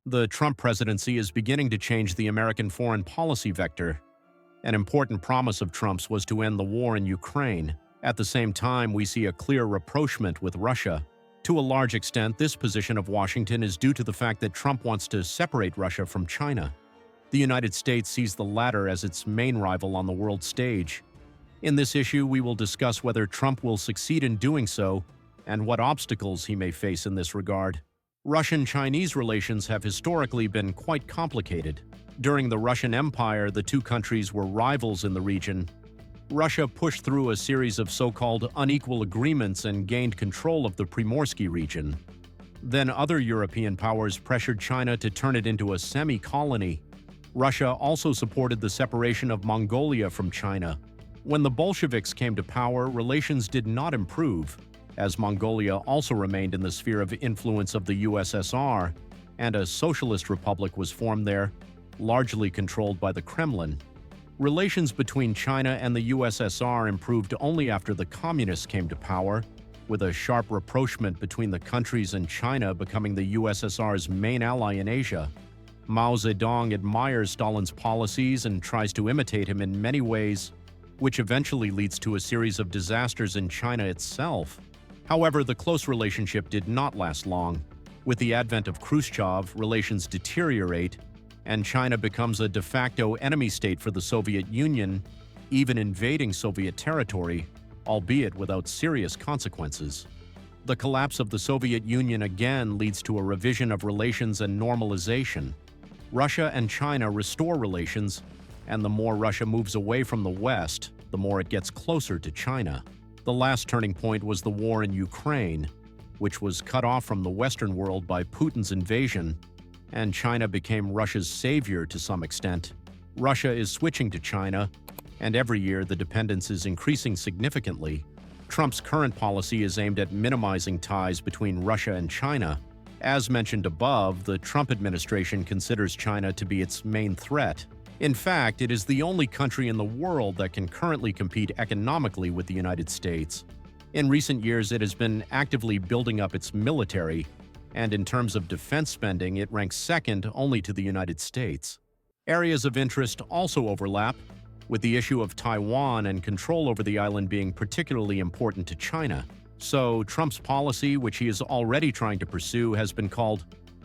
The Trump presidency is beginning to change the American foreign policy vector. An important promise of Trump's was to end the war in Ukraine. At the same time, we see a clear rapprochement with Russia. To a large extent, this position of Washington is due to the fact that Trump wants to separate Russia from China. The United States sees the latter as its main rival on the world stage. In this issue, we will discuss whether Trump will succeed in doing so and what obstacles he may face in this regard. Russian-Chinese relations have historically been quite complicated. During the Russian Empire, the two countries were rivals in the region. Russia pushed through a series of so-called unequal agreements and gained control of the Primorsky region. Then other European powers pressured China to turn it into a semi-colony. Russia also supported the separation of Mongolia from China. When the Bolsheviks came to power, relations did not improve, as Mongolia also remained in the sphere of influence of the USSR, and a socialist republic was formed there, largely controlled by the Kremlin. Relations between China and the USSR improved only after the communists came to power, with a sharp rapprochement between the countries and China becoming the USSR's main ally in Asia. Mao Zedong admires Stalin's policies and tries to imitate him in many ways, which eventually leads to a series of disasters in China itself. However, the close relationship did not last long. With the advent of Khrushchev, relations deteriorate, and China becomes a de facto enemy state for the Soviet Union, even invading Soviet territory, albeit without serious consequences. The collapse of the Soviet Union again leads to a revision of relations and normalization. Russia and China restore relations, and the more Russia moves away from the West, the more it gets closer to China. The last turning point was the war in Ukraine, which was cut off from the Western world by Putin's invasion, and China became Russia's savior to some extent. Russia is switching to China, and every year the dependence is increasing significantly. Trump's current policy is aimed at minimizing ties between Russia and China. As mentioned above, the Trump administration considers China to be its main threat. In fact, it is the only country in the world that can currently compete economically with the United States. In recent years, it has been actively building up its military, and in terms of defense spending, it ranks second only to the United States. Areas of interest also overlap, with the issue of Taiwan and control over the island being particularly important to China. So, Trump's policy, which he is already trying to pursue, has been called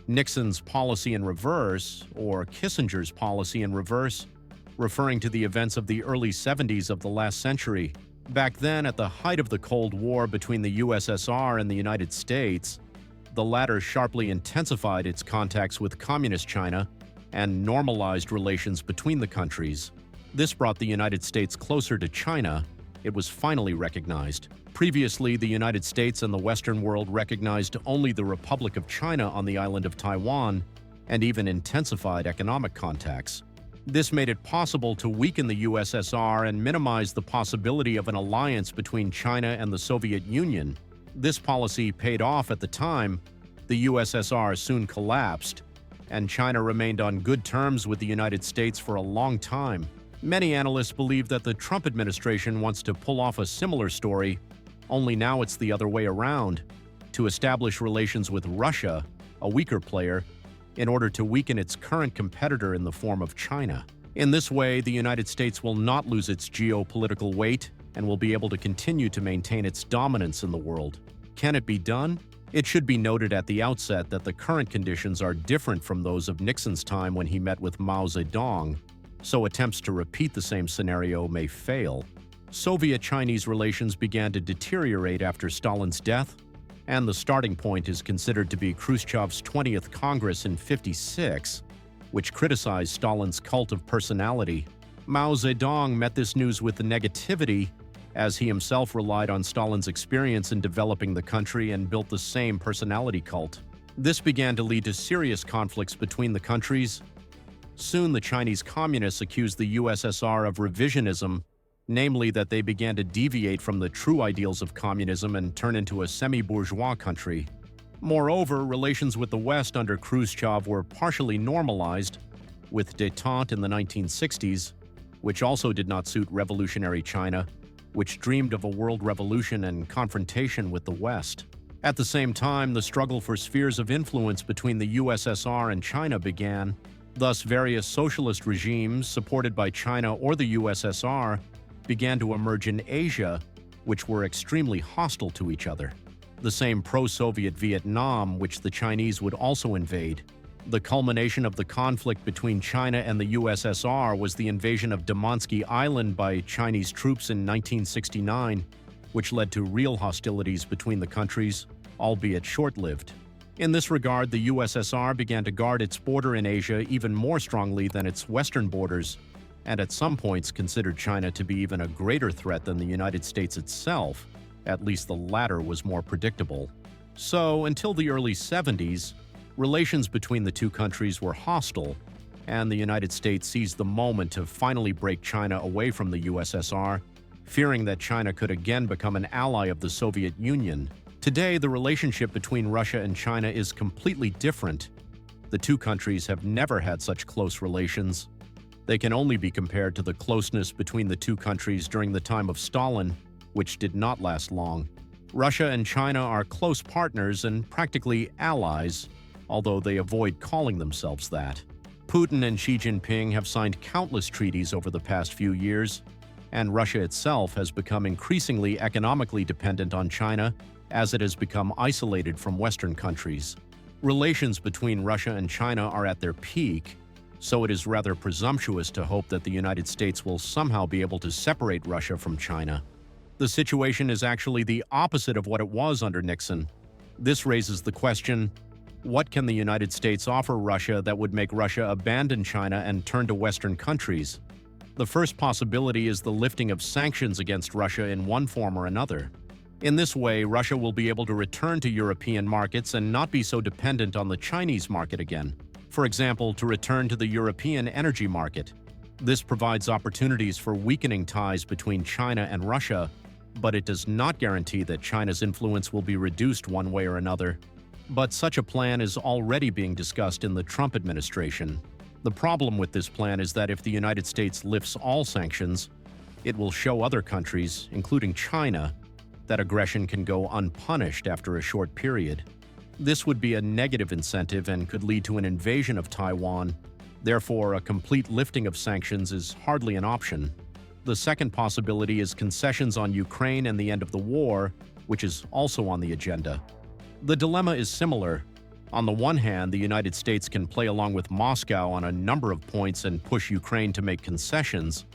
Nixon's policy in reverse, or Kissinger's policy in reverse, referring to the events of the early 70s of the last century. Back then, at the height of the Cold War between the USSR and the United States, the latter sharply intensified its contacts with Communist China and normalized relations between the countries. This brought the United States closer to China. It was finally recognized. Previously, the United States and the Western world recognized only the Republic of China on the island of Taiwan, and even intensified economic contacts. This made it possible to weaken the USSR and minimize the possibility of an alliance between China and the Soviet Union. This policy paid off at the time. The USSR soon collapsed, and China remained on good terms with the United States for a long time. Many analysts believe that the Trump administration wants to pull off a similar story, only now it's the other way around, to establish relations with Russia, a weaker player, in order to weaken its current competitor in the form of China. In this way, the United States will not lose its geopolitical weight and will be able to continue to maintain its dominance in the world. Can it be done? It should be noted at the outset that the current conditions are different from those of Nixon's time when he met with Mao Zedong, so attempts to repeat the same scenario may fail. Soviet-Chinese relations began to deteriorate after Stalin's death, and the starting point is considered to be Khrushchev's 20th Congress in '56, which criticized Stalin's cult of personality. Mao Zedong met this news with negativity, as he himself relied on Stalin's experience in developing the country and built the same personality cult. This began to lead to serious conflicts between the countries. Soon the Chinese communists accused the USSR of revisionism, namely that they began to deviate from the true ideals of communism and turn into a semi-bourgeois country. Moreover, relations with the West under Khrushchev were partially normalized, with détente in the 1960s, which also did not suit revolutionary China, which dreamed of a world revolution and confrontation with the West. At the same time, the struggle for spheres of influence between the USSR and China began. Thus, various socialist regimes supported by China or the USSR began to emerge in Asia, which were extremely hostile to each other. The same pro-Soviet Vietnam, which the Chinese would also invade. The culmination of the conflict between China and the USSR was the invasion of Damansky Island by Chinese troops in 1969, which led to real hostilities between the countries, albeit short-lived. In this regard, the USSR began to guard its border in Asia even more strongly than its western borders, and at some points considered China to be even a greater threat than the United States itself. At least the latter was more predictable. So, until the early 70s, relations between the two countries were hostile, and the United States seized the moment to finally break China away from the USSR, fearing that China could again become an ally of the Soviet Union. Today, the relationship between Russia and China is completely different. The two countries have never had such close relations. They can only be compared to the closeness between the two countries during the time of Stalin, which did not last long. Russia and China are close partners and practically allies, although they avoid calling themselves that. Putin and Xi Jinping have signed countless treaties over the past few years, and Russia itself has become increasingly economically dependent on China as it has become isolated from Western countries. Relations between Russia and China are at their peak, so it is rather presumptuous to hope that the United States will somehow be able to separate Russia from China. The situation is actually the opposite of what it was under Nixon. This raises the question, what can the United States offer Russia that would make Russia abandon China and turn to Western countries? The first possibility is the lifting of sanctions against Russia in one form or another. In this way, Russia will be able to return to European markets and not be so dependent on the Chinese market again. For example, to return to the European energy market. This provides opportunities for weakening ties between China and Russia, but it does not guarantee that China's influence will be reduced one way or another. But such a plan is already being discussed in the Trump administration. The problem with this plan is that if the United States lifts all sanctions, it will show other countries, including China, that aggression can go unpunished after a short period. This would be a negative incentive and could lead to an invasion of Taiwan. Therefore, a complete lifting of sanctions is hardly an option. The second possibility is concessions on Ukraine and the end of the war, which is also on the agenda. The dilemma is similar. On the one hand, the United States can play along with Moscow on a number of points and push Ukraine to make concessions,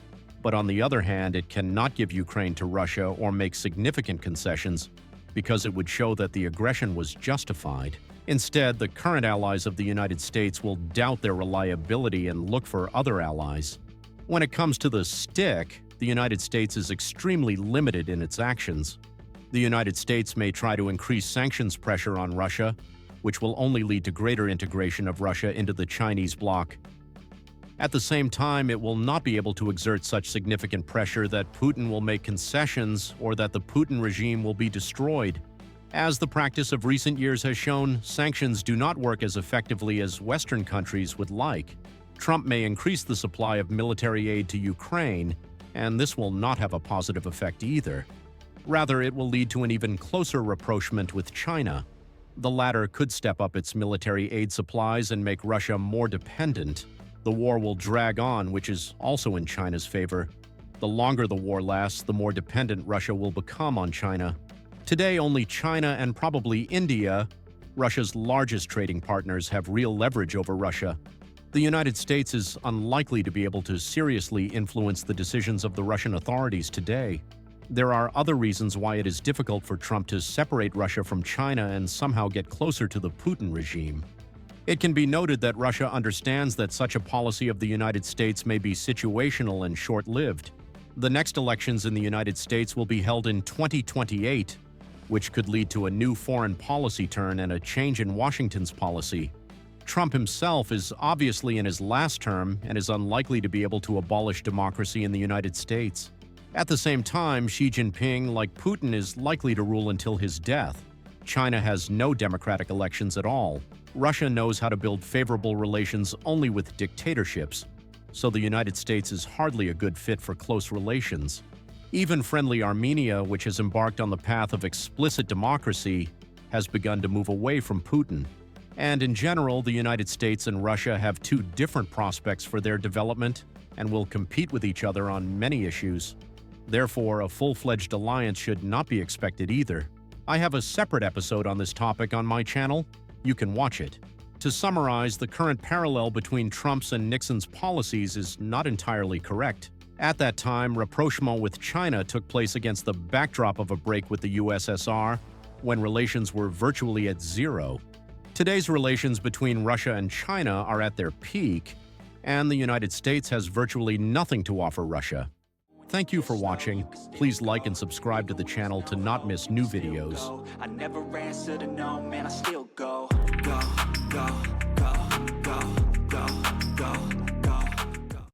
but on the other hand, it cannot give Ukraine to Russia or make significant concessions because it would show that the aggression was justified. Instead, the current allies of the United States will doubt their reliability and look for other allies. When it comes to the stick, the United States is extremely limited in its actions. The United States may try to increase sanctions pressure on Russia, which will only lead to greater integration of Russia into the Chinese bloc. At the same time, it will not be able to exert such significant pressure that Putin will make concessions or that the Putin regime will be destroyed. As the practice of recent years has shown, sanctions do not work as effectively as Western countries would like. Trump may increase the supply of military aid to Ukraine, and this will not have a positive effect either. Rather, it will lead to an even closer rapprochement with China. The latter could step up its military aid supplies and make Russia more dependent. The war will drag on, which is also in China's favor. The longer the war lasts, the more dependent Russia will become on China. Today, only China and probably India, Russia's largest trading partners, have real leverage over Russia. The United States is unlikely to be able to seriously influence the decisions of the Russian authorities today. There are other reasons why it is difficult for Trump to separate Russia from China and somehow get closer to the Putin regime. It can be noted that Russia understands that such a policy of the United States may be situational and short-lived. The next elections in the United States will be held in 2028, which could lead to a new foreign policy turn and a change in Washington's policy. Trump himself is obviously in his last term and is unlikely to be able to abolish democracy in the United States. At the same time, Xi Jinping, like Putin, is likely to rule until his death. China has no democratic elections at all. Russia knows how to build favorable relations only with dictatorships, so the United States is hardly a good fit for close relations. Even friendly Armenia, which has embarked on the path of explicit democracy, has begun to move away from Putin. And in general, the United States and Russia have two different prospects for their development and will compete with each other on many issues. Therefore, a full-fledged alliance should not be expected either. I have a separate episode on this topic on my channel. You can watch it. To summarize, the current parallel between Trump's and Nixon's policies is not entirely correct. At that time, rapprochement with China took place against the backdrop of a break with the USSR, when relations were virtually at zero. Today's relations between Russia and China are at their peak, and the United States has virtually nothing to offer Russia. Thank you for watching. Please like and subscribe to the channel to not miss new videos. I never answer to no, man, I still go.